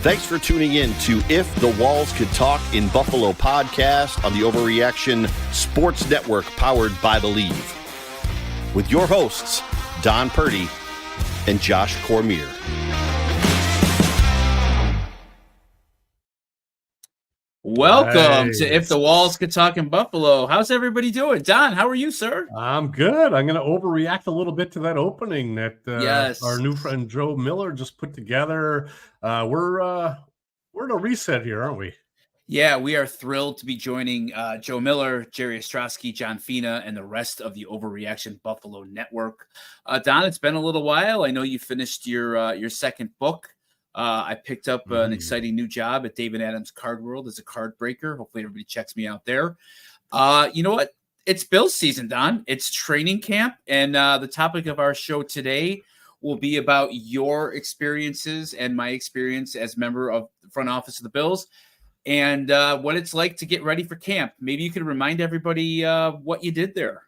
Thanks for tuning in to If the Walls Could Talk in Buffalo podcast on the Overreaction Sports Network powered by Believe. With your hosts, Don Purdy and Josh Cormier. Welcome to If the Walls Could Talk in Buffalo. How's everybody doing? Don, how are you, sir? I'm good. I'm going to overreact a little bit to that opening that our new friend Joe Miller just put together. We're in a reset here, aren't we? Yeah, we are thrilled to be joining Joe Miller, Jerry Ostrowski, John Fina, and the rest of the Overreaction Buffalo Network. Don, it's been a little while. I know you finished your second book. I picked up an exciting new job at David Adams Card World as a card breaker. Hopefully everybody checks me out there. You know what? It's Bills season, Don. It's training camp. And the topic of our show today will be about your experiences and my experience as member of the front office of the Bills and what it's like to get ready for camp. Maybe you could remind everybody what you did there.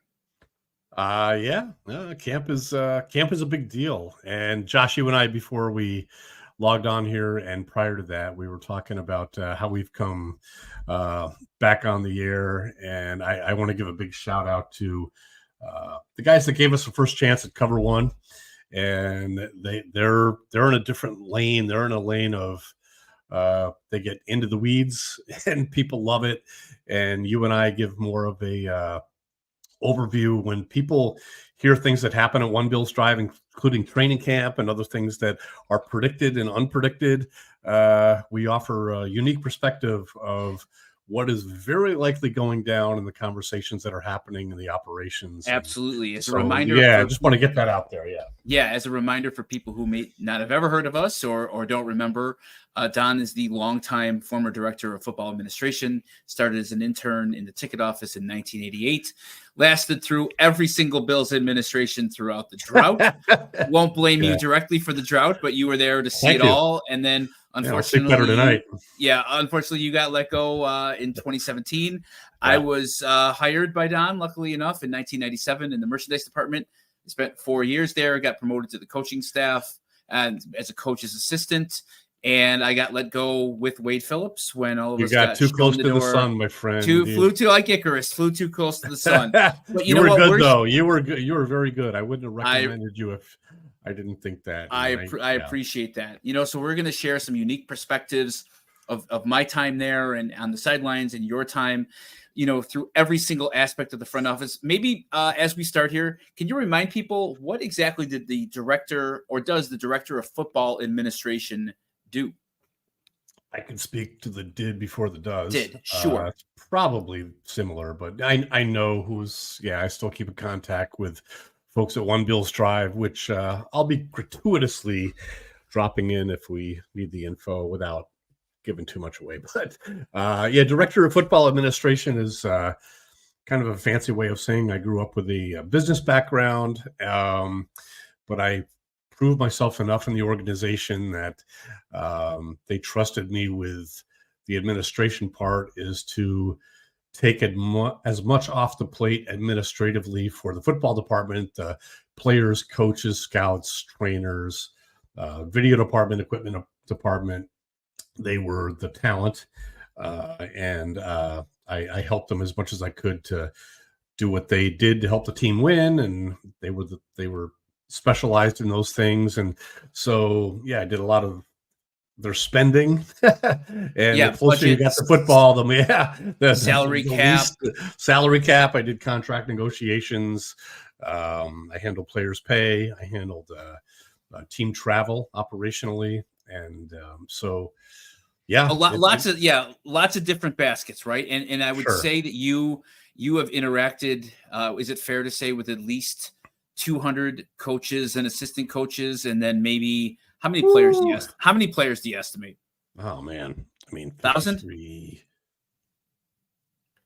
Camp is a big deal. And Josh, you and I, before we logged on here and prior to that, we were talking about how we've come back on the air. And I want to give a big shout out to the guys that gave us the first chance at Cover One. And they're in a different lane. They're in a lane of they get into the weeds and people love it. And you and I give more of a overview when people hear things that happen at One Bills Drive, including training camp and other things that are predicted and unpredicted. We offer a unique perspective of what is very likely going down in the conversations that are happening in the operations. Absolutely. As a So, reminder. I just want to get that out there. Yeah, as a reminder for people who may not have ever heard of us or don't remember, Don is the longtime former director of football administration, started as an intern in the ticket office in 1988, lasted through every single Bills administration throughout the drought. Won't blame you directly for the drought, but you were there to see all. And then unfortunately, better tonight. Unfortunately, you got let go in 2017. I was hired by Don, luckily enough, in 1997 in the merchandise department. I spent 4 years there, got promoted to the coaching staff and as a coach's assistant. And I got let go with Wade Phillips when all of us got too close to the sun, my friend. Flew too like Icarus, flew too close to the sun. But you were good, though. You were good. You were very good. I wouldn't have recommended you if I didn't think that. I appreciate that. So we're going to share some unique perspectives of my time there and on the sidelines and your time, through every single aspect of the front office. Maybe as we start here, can you remind people what exactly did the director or does the director of football administration do? I can speak to the did before the does. Sure. It's probably similar, but I know I still keep in contact with folks at One Bills Drive, which I'll be gratuitously dropping in if we need the info without giving too much away. But director of football administration is kind of a fancy way of saying I grew up with a business background, but I proved myself enough in the organization that they trusted me with the administration part is to take as much off the plate administratively for the football department, players, coaches, scouts, trainers, video department, equipment department. They were the talent, and I helped them as much as I could to do what they did to help the team win, and they were specialized in those things. And so, I did a lot of their spending. And the closer you got to football, the salary cap. I did contract negotiations. I handled players' pay. I handled team travel operationally. And lots of different baskets, right? And I would say that you have interacted, is it fair to say, with at least 200 coaches and assistant coaches, and then maybe how many players do you estimate? Oh man, I mean 1,000.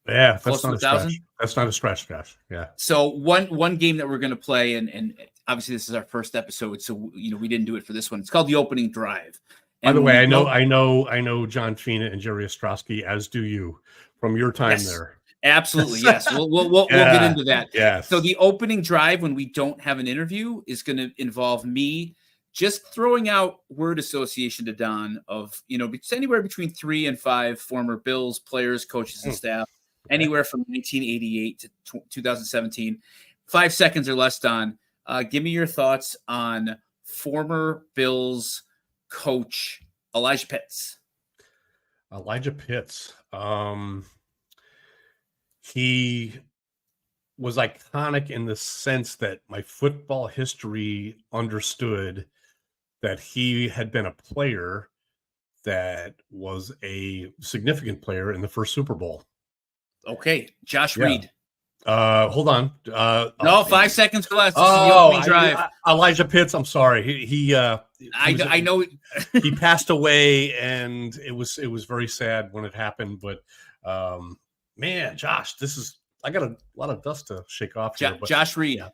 Yeah, close to 1,000. That's not a stretch, Josh. Yeah. So one game that we're going to play, and obviously this is our first episode, so we didn't do it for this one. It's called the opening drive. By the way, I know John Fina and Jerry Ostrowski, as do you, from your time there. Absolutely, yes. We'll get into that. Yes. So the opening drive, when we don't have an interview, is going to involve me just throwing out word association to Don of, it's anywhere between 3 and 5 former Bills players, coaches, and staff, anywhere from 1988 to 2017. 5 seconds or less, Don. Give me your thoughts on former Bills coach Elijah Pitts. Elijah Pitts. He was iconic in the sense that my football history understood that he had been a player that was a significant player in the first Super Bowl. Okay, Josh Reed. Hold on. No, 5 seconds or less. This is the opening drive. Elijah Pitts. I'm sorry. I know he passed away, and it was very sad when it happened. But man, Josh, I got a lot of dust to shake off here. But, Josh Reed. Yeah.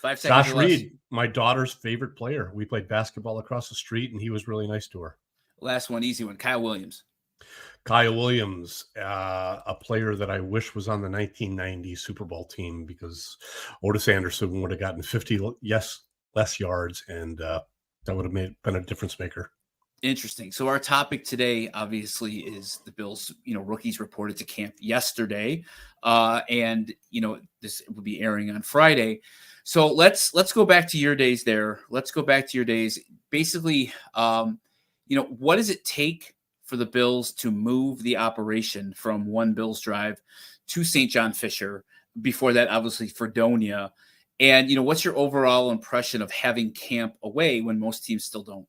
5 seconds. Josh Reed, my daughter's favorite player. We played basketball across the street, and he was really nice to her. Last one, easy one. Kyle Williams. Kyle Williams, a player that I wish was on the 1990 Super Bowl team, because Otis Anderson would have gotten 50 less yards, and that would have been a difference maker. Interesting. So our topic today, obviously, is the Bills, rookies reported to camp yesterday. And, this will be airing on Friday. So let's go back to your days there. Let's go back to your days. Basically, what does it take for the Bills to move the operation from One Bills Drive to St. John Fisher? Before that, obviously, Fredonia. And, what's your overall impression of having camp away when most teams still don't?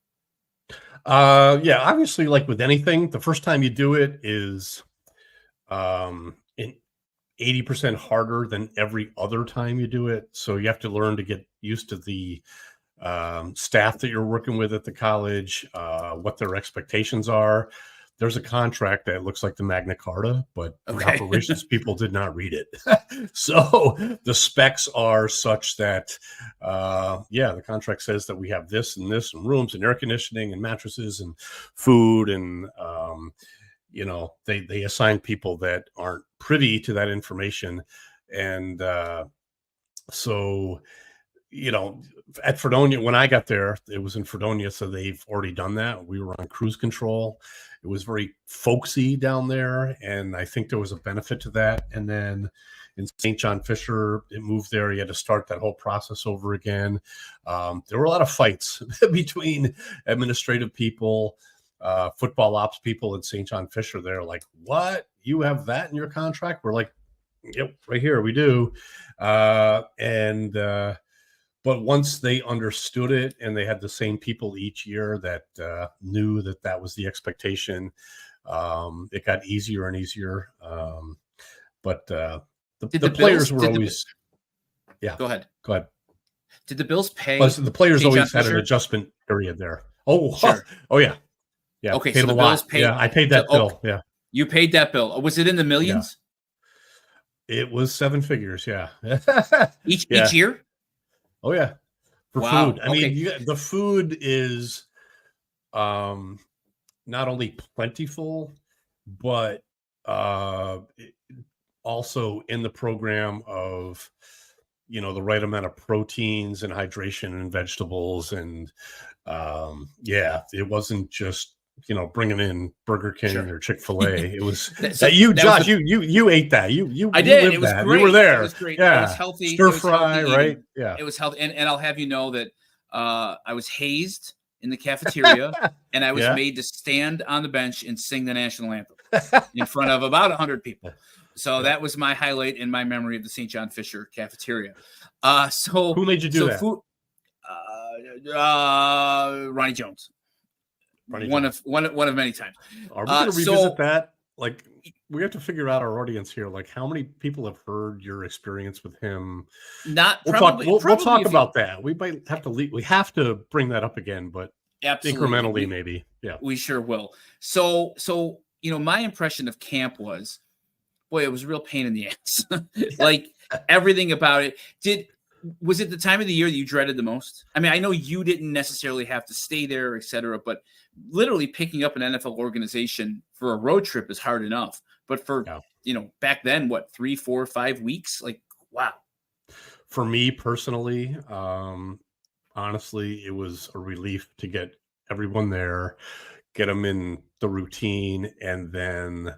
Obviously, like with anything, the first time you do it is 80% harder than every other time you do it. So you have to learn to get used to the staff that you're working with at the college, what their expectations are. There's a contract that looks like the Magna Carta, but the operations people did not read it. So the specs are such that, the contract says that we have this and rooms and air conditioning and mattresses and food. And, they assign people that aren't privy to that information. And at Fredonia, when I got there, it was in Fredonia, so they've already done that. We were on cruise control. It was very folksy down there, and I think there was a benefit to that. And then in St. John Fisher, it moved there. You had to start that whole process over again. There were a lot of fights between administrative people, football ops people in St. John Fisher. They're like, what? You have that in your contract? We're like, yep, right here, we do. But once they understood it, and they had the same people each year that knew that was the expectation, it got easier and easier. But the players were always... Yeah. Go ahead. Did the Bills pay? The players always had an adjustment period there. Oh, sure. Oh, yeah. Yeah. Okay, so the Bills paid. Yeah, I paid that bill. Yeah. You paid that bill. Was it in the millions? Yeah. It was 7 figures. Yeah. Each year? Oh, yeah. For food. I mean, the food is not only plentiful, but also in the program of, the right amount of proteins and hydration and vegetables. And it wasn't just, bringing in Burger King or Chick-fil-A. It was Josh, you ate that. I did. It was great. You were there. It was great. Yeah. It was healthy. Stir fry, right? Yeah. It was healthy. And I'll have you know that I was hazed in the cafeteria, and I was made to stand on the bench and sing the national anthem in front of about 100 people. So that was my highlight in my memory of the St. John Fisher cafeteria. So who made you do that? Ronnie Jones. One of many times. Are we going to revisit that? Like, we have to figure out our audience here. Like, how many people have heard your experience with him? We'll talk about that. We might have to we have to bring that up again, but incrementally, maybe. Yeah, we sure will. So my impression of camp was, boy, it was a real pain in the ass. Like everything about it. Was it the time of the year that you dreaded the most? I mean, I know you didn't necessarily have to stay there, et cetera, but literally picking up an NFL organization for a road trip is hard enough. But for, back then, 3, 4, 5 weeks? Like, wow. For me personally, honestly, it was a relief to get everyone there, get them in the routine, and then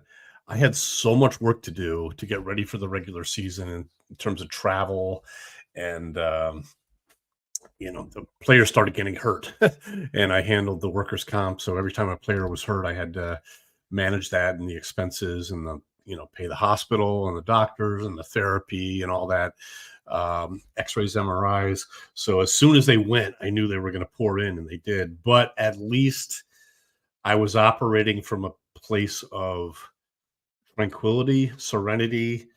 I had so much work to do to get ready for the regular season in terms of travel, and the players started getting hurt, and I handled the workers' comp. So every time a player was hurt, I had to manage that and the expenses and pay the hospital and the doctors and the therapy and all that, x-rays, MRIs. So as soon as they went, I knew they were going to pour in, and they did. But at least I was operating from a place of tranquility, serenity,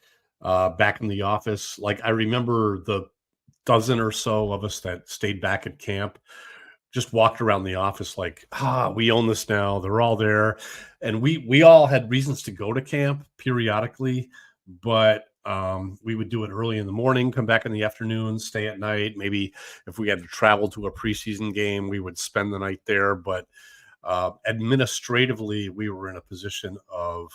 back in the office. Like, I remember the dozen or so of us that stayed back at camp just walked around the office like, we own this now. They're all there. And we all had reasons to go to camp periodically, but we would do it early in the morning, come back in the afternoon, stay at night. Maybe if we had to travel to a preseason game, we would spend the night there. But administratively, we were in a position of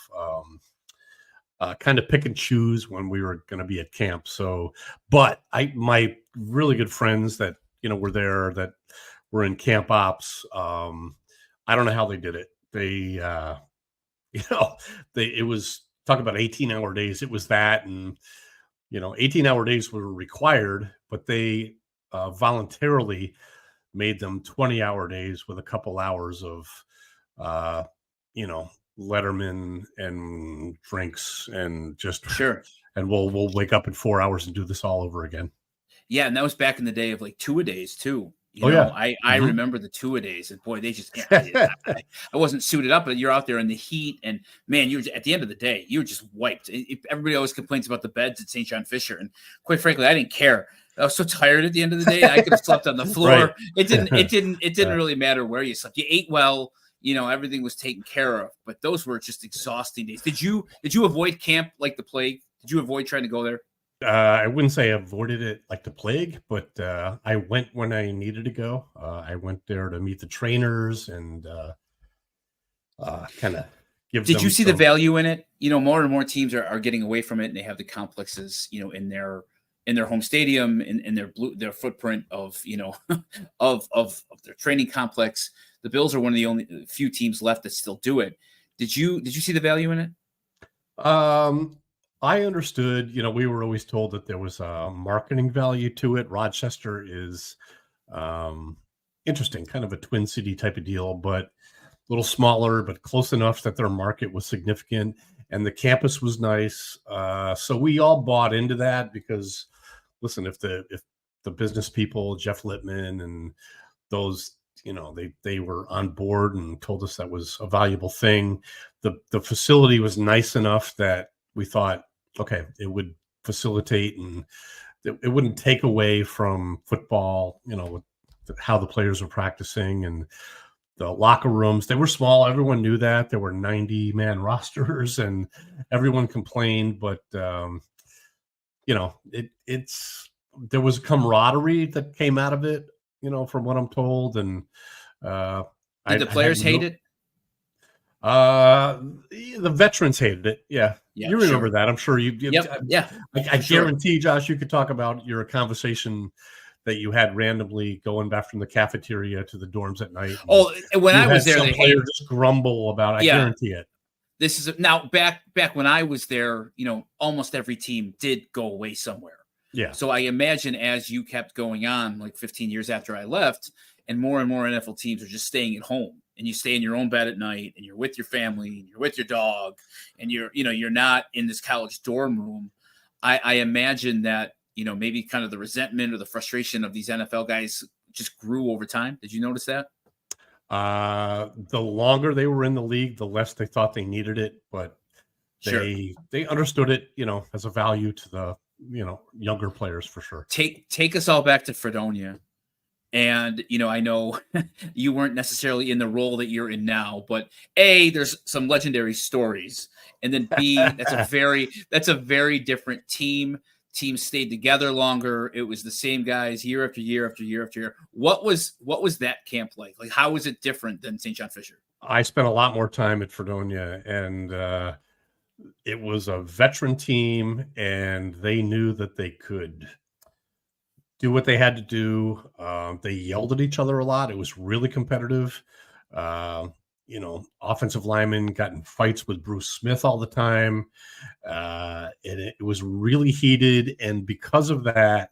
kind of pick and choose when we were going to be at camp. So, but my really good friends that, were there, that were in camp ops, I don't know how they did it. They, it was talk about 18-hour days. It was that, and 18-hour days were required, but they voluntarily made them 20-hour days with a couple hours of, Letterman and drinks and just Sure. And we'll wake up in 4 hours and do this all over again. Yeah, and that was back in the day of like two-a-days too. Yeah. I remember the two-a-days, and boy, they just I wasn't suited up, but you're out there in the heat, and man, you were at the end of the day, you were just wiped. Everybody always complains about the beds at St. John Fisher, and quite frankly, I didn't care. I was so tired at the end of the day. I could have slept on the floor. Right. It didn't really matter where you slept. You ate well. Everything was taken care of, but those were just exhausting days. Did you avoid camp like the plague? Did you avoid trying to go there? I wouldn't say I avoided it like the plague, but I went when I needed to go. I went there to meet the trainers and kind of give them. Did you see the value in it? More and more teams are getting away from it, and they have the complexes, in their home stadium, in their footprint of, of their training complex. The Bills are one of the only few teams left that still do it. Did you see the value in it? I understood, we were always told that there was a marketing value to it. Rochester is interesting, kind of a Twin City type of deal, but a little smaller, but close enough that their market was significant. And the campus was nice. So we all bought into that because, listen, if the business people, Jeff Littman and those, they were on board and told us that was a valuable thing. The facility was nice enough that we thought, okay, it would facilitate and it wouldn't take away from football, with how the players were practicing, and the locker rooms, they were small. Everyone knew that. There were 90-man rosters and everyone complained, but there was camaraderie that came out of it, from what I'm told. And did the players hate it? The veterans hated it. Yeah. You remember that. I'm sure you. Yeah. I guarantee, Josh, you could talk about your conversation that you had randomly going back from the cafeteria to the dorms at night. Oh, when I was there, some players just grumble about it. I guarantee it. This is now back when I was there, almost every team did go away somewhere. Yeah. So I imagine as you kept going on, like 15 years after I left, and more NFL teams are just staying at home, and you stay in your own bed at night, and you're with your family, and you're with your dog, and you're not in this college dorm room. I imagine that, maybe kind of the resentment or the frustration of these NFL guys just grew over time. Did you notice that? The longer they were in the league, the less they thought they needed it, but they understood it, as a value to the, younger players for sure. Take us all back to Fredonia. And, I know you weren't necessarily in the role that you're in now, but A, there's some legendary stories. And then B, that's a very different team. Teams stayed together longer. It was the same guys year after year after year after year. What was that camp like? Like, how was it different than St. John Fisher? I spent a lot more time at Fredonia, and it was a veteran team, and they knew that they could do what they had to do. They yelled at each other a lot. It was really competitive. Offensive linemen got in fights with Bruce Smith all the time. And it was really heated. And because of that,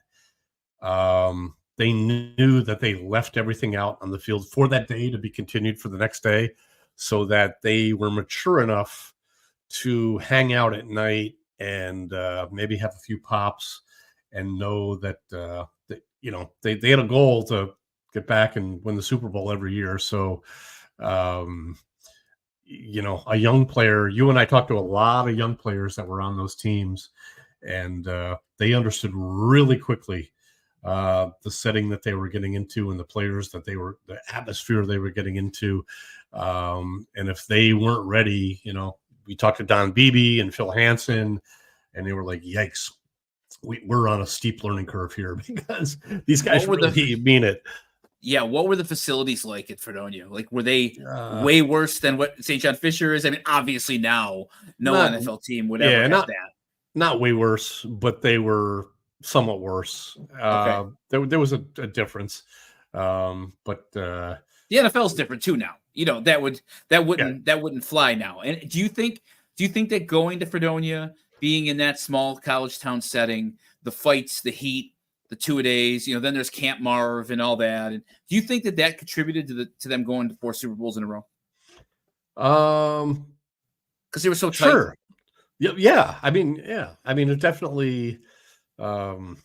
they knew that they left everything out on the field for that day to be continued for the next day, so that they were mature enough to hang out at night and maybe have a few pops and know that they had a goal to get back and win the Super Bowl every year. So, a young player, you and I talked to a lot of young players that were on those teams, and they understood really quickly the setting that they were getting into and the players that the atmosphere they were getting into. And if they weren't ready, we talked to Don Beebe and Phil Hansen, and they were like, yikes, we're on a steep learning curve here because these guys really mean it. Yeah, what were the facilities like at Fredonia? Like, were they way worse than what St. John Fisher is? I mean, obviously now no NFL team would ever have that. Not way worse, but they were somewhat worse. Okay. There was a difference, but the NFL's different too now. That wouldn't fly now. And do you think that going to Fredonia, being in that small college town setting, the fights, the heat, the 2-a-days, then there's Camp Marv and all that, and do you think that contributed to them going to 4 Super Bowls in a row? Because they were so tight. Sure. Yeah. I mean, it definitely. The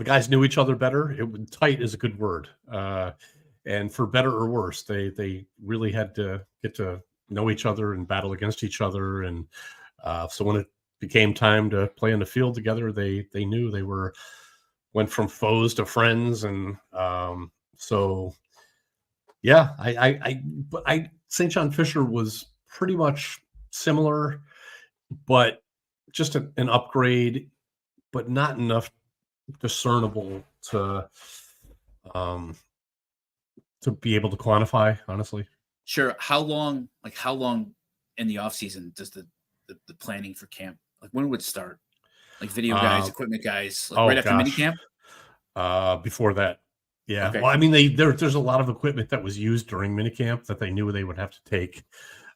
guys knew each other better. Tight is a good word. And for better or worse, they really had to get to know each other and battle against each other. And so when it became time to play in the field together, they knew they went from foes to friends. And so, yeah, I St. John Fisher was pretty much similar, but just an upgrade, but not enough discernible to be able to quantify, honestly. Sure. How long in the off season does the planning for camp? Like, when would it start? Like, video guys, equipment guys, right after minicamp? Before that. Yeah. Okay. Well, I mean, there's a lot of equipment that was used during minicamp that they knew they would have to take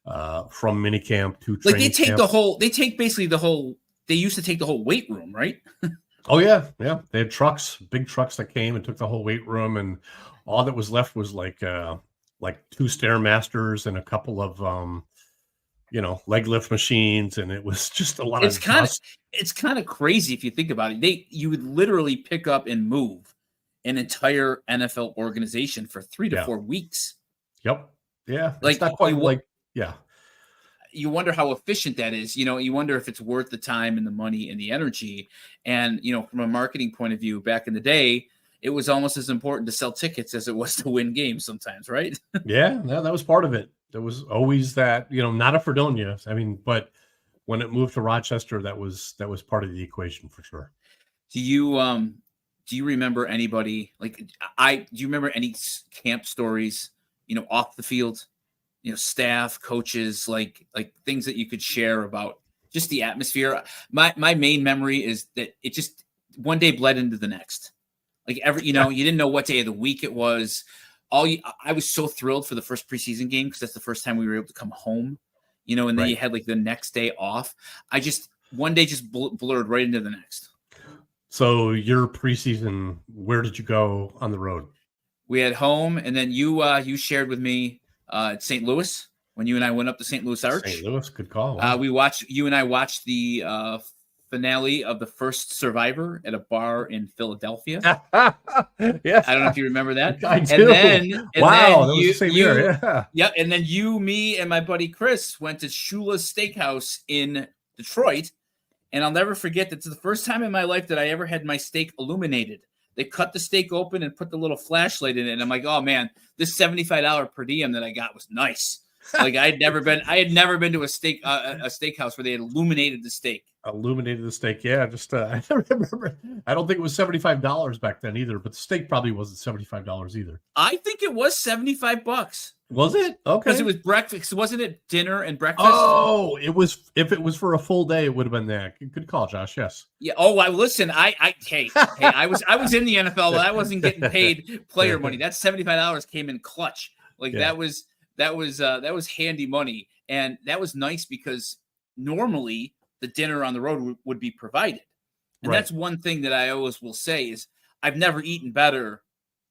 from minicamp to training. Like, they used to take the whole weight room, right? Oh yeah. Yeah. They had big trucks that came and took the whole weight room, and all that was left was like 2 Stairmasters and a couple of leg lift machines, and it was just a lot of dust. It's kind of crazy if you think about it. You would literally pick up and move an entire NFL organization for 3 to 4 weeks. Yep. Yeah. Like, it's not quite yeah. You wonder how efficient that is. You wonder if it's worth the time and the money and the energy. And, from a marketing point of view, back in the day, it was almost as important to sell tickets as it was to win games sometimes, right? Yeah, that was part of it. There was always that, not a Fredonia. I mean, but when it moved to Rochester, that was part of the equation for sure. Do you remember anybody do you remember any camp stories, off the field, staff, coaches, like things that you could share about just the atmosphere? My main memory is that it just one day bled into the next. Like you didn't know what day of the week it was. I was so thrilled for the first preseason game because that's the first time we were able to come home, and then you had like the next day off. One day just blurred right into the next. So your preseason, where did you go on the road? We had home, and then you shared with me at St. Louis when you and I went up to St. Louis Arch. St. Louis, good call. Wow. You and I watched the finale of The First Survivor at a bar in Philadelphia. Yeah. I don't know if you remember that. I do. That was the same year. Yeah. Yeah. And then me, and my buddy Chris went to Shula's Steakhouse in Detroit. And I'll never forget that's the first time in my life that I ever had my steak illuminated. They cut the steak open and put the little flashlight in it. And I'm like, oh man, this $75 per diem that I got was nice. Like I had never been to a steakhouse where they had illuminated the steak. Illuminated the steak, yeah. Just I don't remember. I don't think it was $75 back then either, but the steak probably wasn't $75 either. I think it was $75. Was it? Okay. Because it was breakfast. Wasn't it dinner and breakfast? Oh, it was. If it was for a full day, it would have been that. Good call, Josh. Yes. Yeah. Oh, listen. Hey, I was in the NFL, but I wasn't getting paid player money. That $75 came in clutch. Like that was handy money, and that was nice because normally the dinner on the road would be provided. And that's one thing that I always will say is I've never eaten better,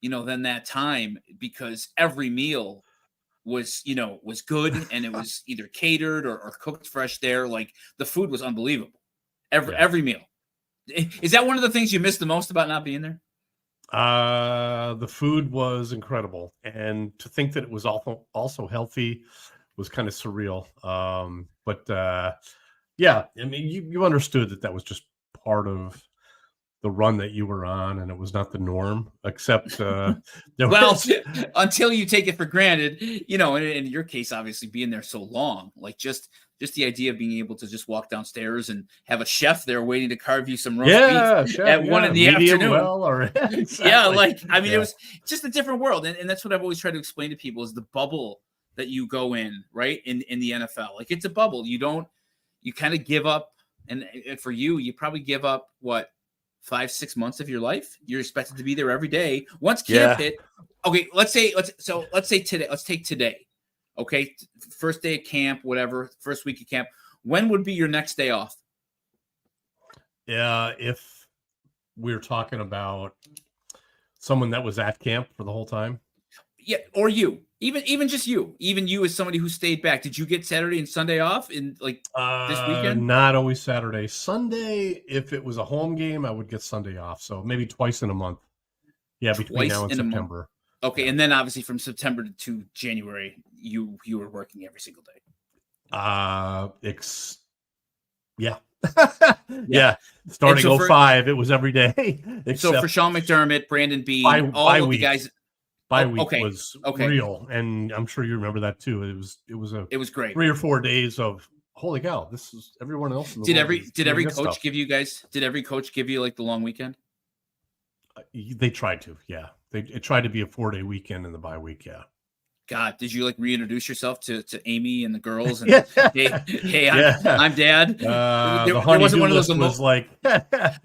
than that time, because every meal was good, and it was either catered or cooked fresh there. Like the food was unbelievable. Every meal. Is that one of the things you missed the most about not being there? The food was incredible. And to think that it was also healthy was kind of surreal. Yeah, I mean, you understood that was just part of the run that you were on, and it was not the norm, except until you take it for granted, and in your case, obviously being there so long, like just the idea of being able to just walk downstairs and have a chef there waiting to carve you some roast beef at 1 in the afternoon. Exactly. Yeah, it was just a different world, and that's what I've always tried to explain to people is the bubble that you go in, right, in the NFL. Like it's a bubble. You kind of give up, and for you probably give up 5-6 months of your life. You're expected to be there every day. Once camp hit, okay, let's say today. Let's take today. Okay, first day of camp, whatever, first week of camp. When would be your next day off? Yeah, if we're talking about someone that was at camp for the whole time. Yeah, or you. Even just you. Even you as somebody who stayed back. Did you get Saturday and Sunday off in this weekend? Not always Saturday. Sunday, if it was a home game, I would get Sunday off. So maybe twice in a month. Yeah, between now and September. Okay, and then obviously from September to January, you were working every single day. Yeah. Starting 05, it was every day. So for Sean McDermott, Brandon Beane, all of the guys. Bye week was real, and I'm sure you remember that too. It was great. 3 or 4 days of holy cow. This is everyone else. In the world did every coach give you guys? Did every coach give you like the long weekend? They tried to, yeah. It tried to be a 4-day weekend in the bye week, yeah. God, did you reintroduce yourself to Amy and the girls? And hey, I'm Dad. There wasn't one of those. Was like,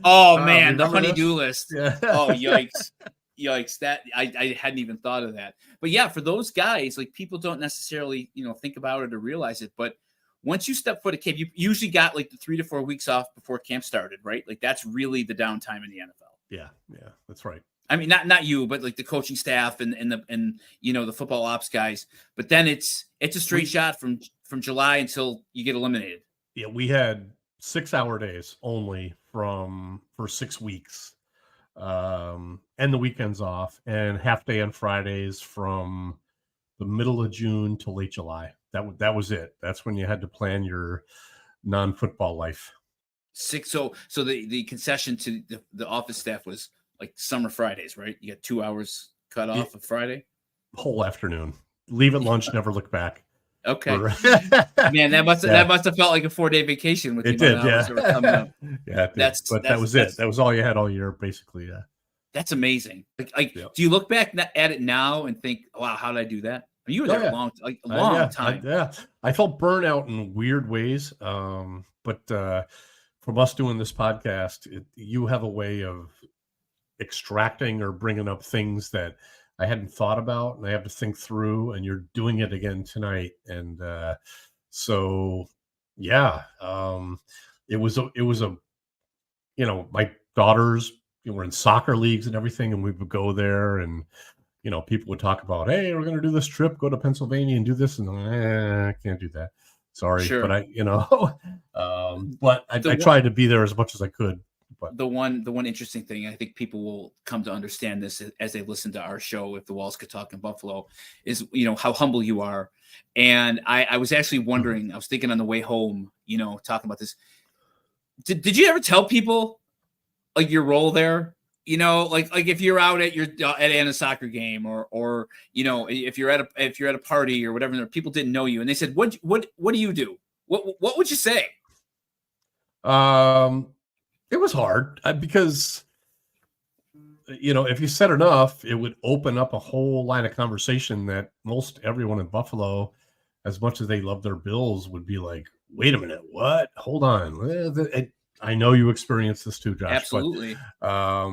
oh man, the honey-do list. Yeah. Oh yikes! That I hadn't even thought of that. But yeah, for those guys, people don't necessarily think about it or realize it. But once you step foot at camp, you usually got the 3 to 4 weeks off before camp started, right? That's really the downtime in the NFL. Yeah, that's right. I mean, not you, but the coaching staff and the football ops guys. But then it's a straight shot from July until you get eliminated. Yeah, we had 6-hour days only for 6 weeks, and the weekends off, and half day on Fridays from the middle of June to late July. That was it. That's when you had to plan your non-football life. So the concession to the office staff was summer Fridays, right? You got 2 hours cut off of Friday. Whole afternoon. Leave at lunch, never look back. Okay. Man, that must have felt like a 4-day vacation with it the did, hours that were coming up. Yeah, it did. That was it. That was all you had all year, basically. Yeah. That's amazing. Do you look back at it now and think, wow, how did I do that? You were there a long time. I felt burnout in weird ways. But from us doing this podcast, you have a way of extracting or bringing up things that I hadn't thought about, and I have to think through, and you're doing it again tonight. And it was a my daughters were in soccer leagues and everything, and we would go there, and people would talk about, hey, we're going to do this trip, go to Pennsylvania and do this, and I can't do that. Sorry, sure. But I tried to be there as much as I could. But the one interesting thing, I think people will come to understand this as they listen to our show, If the Walls Could Talk in Buffalo, is how humble you are. And I was actually wondering, I was thinking on the way home, talking about this. Did you ever tell people your role there? You know, like if you're out at a soccer game, or you know, if you're at a party or whatever, and people didn't know you, and they said, what do you do? What would you say? It was hard because, you know, if you said enough, it would open up a whole line of conversation that most everyone in Buffalo, as much as they love their Bills, would be like, wait a minute, what? Hold on. I know you experienced this too, Josh. Absolutely. But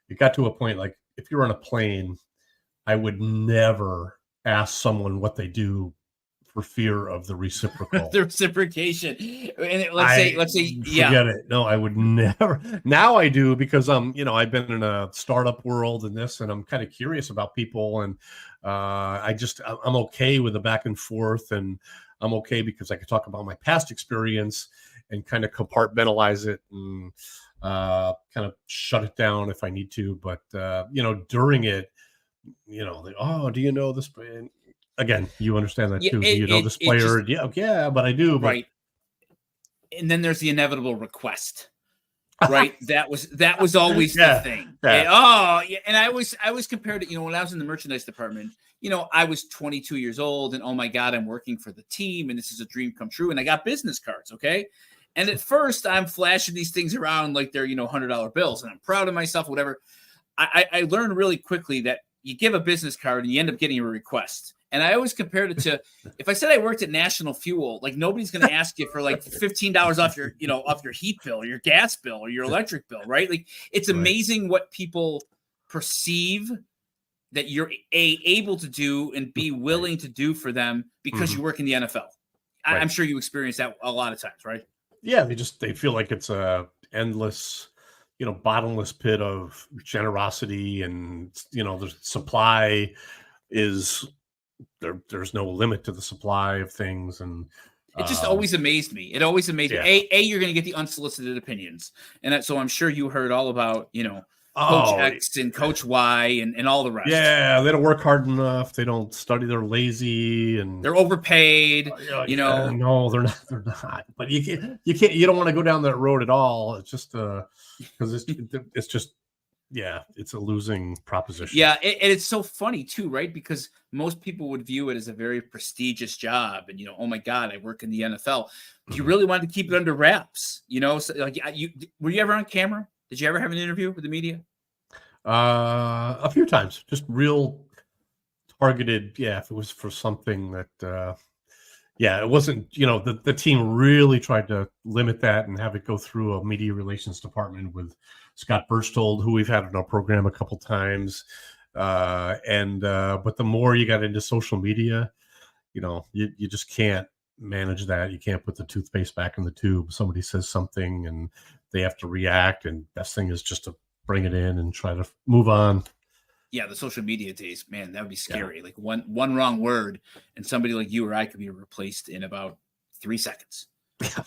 it got to a point, like, if you're on a plane, I would never ask someone what they do for fear of the reciprocal. The reciprocation. And let's say, yeah. Forget it. No, I would never. Now I do, because you know, I've been in a startup world and I'm kind of curious about people, and I'm okay with the back and forth, and I'm okay because I can talk about my past experience and kind of compartmentalize it and kind of shut it down if I need to. But you know, during it, you know, oh, do you know this? Again, you understand that too. Do you know this player? Yeah, but I do. But... Right. And then there's the inevitable request. Right. that was always the thing. Yeah. And I always compared it, you know, when I was in the merchandise department, you know, I was 22 years old, and oh my God, I'm working for the team, and this is a dream come true. And I got business cards. Okay. And at first I'm flashing these things around like they're, you know, $100 bills, and I'm proud of myself, whatever. I learned really quickly that you give a business card and you end up getting a request. And I always compared it to, if I said I worked at National Fuel, like nobody's going to ask you for like $15 off your heat bill, or your gas bill, or your electric bill, right? Like, it's amazing what people perceive that you're able to do and be willing to do for them because you work in the NFL. Right. I'm sure you experience that a lot of times, right? Yeah, they feel like it's a endless, you know, bottomless pit of generosity, and you know, the supply is there's no limit to the supply of things, and it just always amazed me. It always amazed me. You're going to get the unsolicited opinions, and so I'm sure you heard all about, you know, Coach X and Coach Y and all the rest. Yeah, they don't work hard enough. They don't study. They're lazy, and they're overpaid. You know, no, they're not. They're not. But you can't. You don't want to go down that road at all. It's just because it's just. Yeah, it's a losing proposition. Yeah, and it's so funny too, right? Because most people would view it as a very prestigious job, and you know, oh my God, I work in the NFL. You really wanted to keep it under wraps, you know? So, like, were you ever on camera? Did you ever have an interview with the media? A few times, just real targeted. Yeah, if it was for something that, it wasn't. You know, the team really tried to limit that and have it go through a media relations department with Scott Burstold, who we've had on our program a couple times. But the more you got into social media, you know, you just can't manage that. You can't put the toothpaste back in the tube. Somebody says something and they have to react, and best thing is just to bring it in and try to move on. Yeah, the social media days, man, that would be scary. Yeah. Like one wrong word, and somebody like you or I could be replaced in about 3 seconds,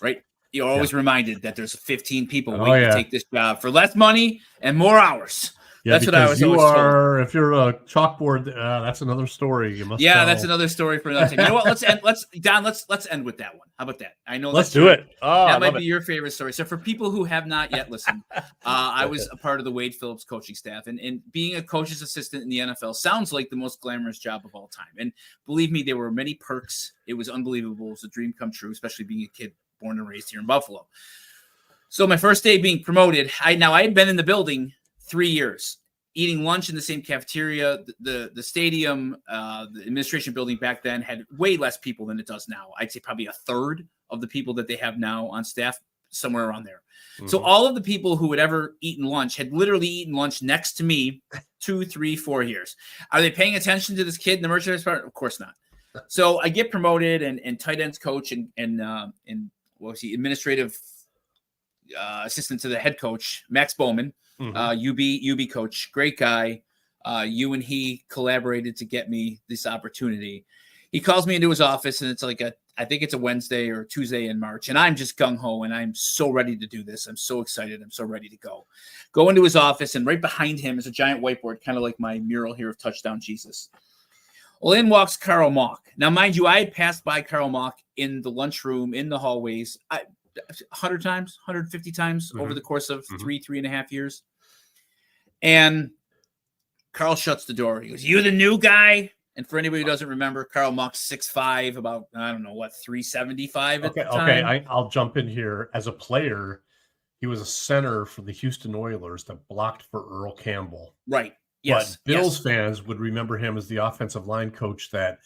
right? You're always reminded that there's 15 people waiting to take this job for less money and more hours. Yeah, that's what I was always told. If you're a chalkboard, that's another story. You must. Yeah, that's another story for another time. You know what? Let's end with that one. How about that? I know. Let's do it. That might be your favorite story. So for people who have not yet listened, I was a part of the Wade Phillips coaching staff, and being a coach's assistant in the NFL sounds like the most glamorous job of all time. And believe me, there were many perks. It was unbelievable. It was a dream come true, especially being a kid born and raised here in Buffalo. So my first day being promoted, I had been in the building 3 years, eating lunch in the same cafeteria. The stadium, the administration building back then had way less people than it does now. I'd say probably a third of the people that they have now on staff, somewhere around there. Mm-hmm. So all of the people who had ever eaten lunch had literally eaten lunch next to me 2, 3, 4 years. Are they paying attention to this kid in the merchandise department? Of course not. So I get promoted and tight ends coach and what was he, administrative assistant to the head coach, Max Bowman, UB coach, great guy. You and he collaborated to get me this opportunity. He calls me into his office, and it's like I think it's a Wednesday or Tuesday in March, and I'm just gung-ho, and I'm so ready to do this. I'm so excited. I'm so ready to go. Go into his office, and right behind him is a giant whiteboard, kind of like my mural here of Touchdown Jesus. Well, in walks Carl Mauck. Now, mind you, I had passed by Carl Mauck in the lunchroom, in the hallways, 100 times, 150 times over the course of 3.5 years. And Carl shuts the door. He goes, "You the new guy?" And for anybody who doesn't remember, Carl Mauck's 6'5", about, I don't know what, 375 at the time. Okay, I'll jump in here. As a player, he was a center for the Houston Oilers that blocked for Earl Campbell. Right. Yes. But Bills fans would remember him as the offensive line coach that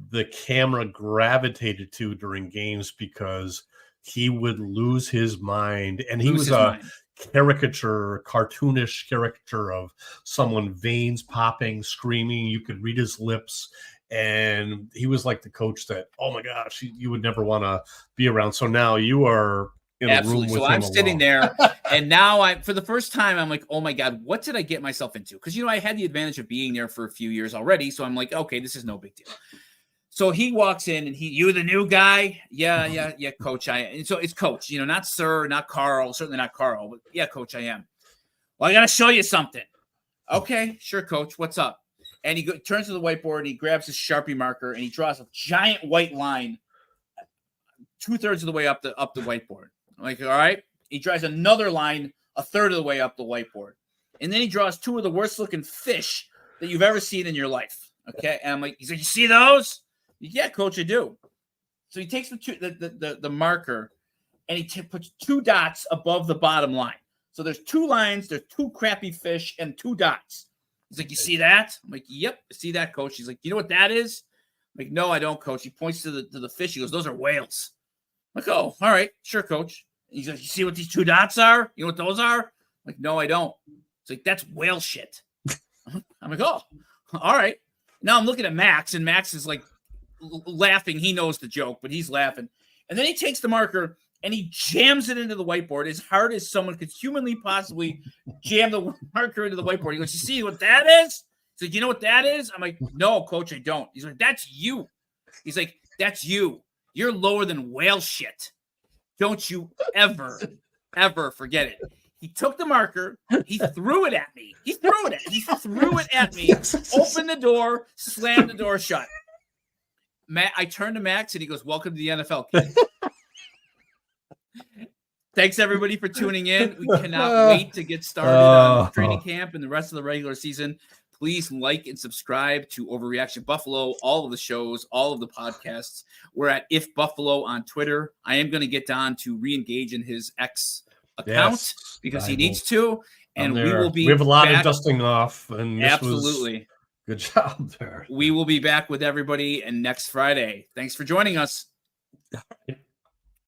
the camera gravitated to during games because he would lose his mind. And he was a cartoonish caricature of someone, veins popping, screaming. You could read his lips. And he was like the coach that, oh my gosh, you would never want to be around. So now you are in a room with him. So I'm sitting there, and now for the first time, I'm like, oh my God, what did I get myself into? Because, I had the advantage of being there for a few years already. So I'm like, okay, this is no big deal. So he walks in and you the new guy? Yeah, coach, I am. And so it's coach, not sir, not Carl, certainly not Carl, but yeah, coach, I am. Well, I got to show you something. Okay, sure, coach, what's up? And he turns to the whiteboard and he grabs his Sharpie marker and he draws a giant white line 2/3 of the way up the whiteboard. I'm like, all right. He draws another line 1/3 of the way up the whiteboard. And then he draws 2 of the worst looking fish that you've ever seen in your life. Okay. And I'm like, he's like, you see those? Yeah, coach, I do. So he takes the marker and he puts 2 dots above the bottom line. So there's 2 lines, there's 2 crappy fish and 2 dots. He's like, you see that? I'm like, yep, I see that, coach. He's like, you know what that is? I'm like, no, I don't, coach. He points to the fish. He goes, those are whales. I'm like, oh, all right, sure, coach. He's like, you see what these 2 dots are? You know what those are? I'm like, no, I don't. It's like, that's whale shit. I'm like, oh, all right. Now I'm looking at Max, and Max is like laughing. He knows the joke, but he's laughing. And then he takes the marker and he jams it into the whiteboard as hard as someone could humanly possibly jam the marker into the whiteboard. He goes, you see what that is? He's like, you know what that is? I'm like, no, coach, I don't. He's like, that's you. He's like, that's you. You're lower than whale shit. Don't you ever forget it. He took the marker. He threw it at me. He threw it at me. Opened the door, slammed the door shut. I turned to Max and he goes, welcome to the NFL, kid. Thanks, everybody, for tuning in. We cannot wait to get started on training camp and the rest of the regular season. Please like and subscribe to Overreaction Buffalo, all of the shows, all of the podcasts. We're at If Buffalo on Twitter. I am going to get Don to re-engage in his X account because he needs to. And we will be. We have a lot of dusting off. And absolutely. Good job there. We will be back with everybody and next Friday. Thanks for joining us.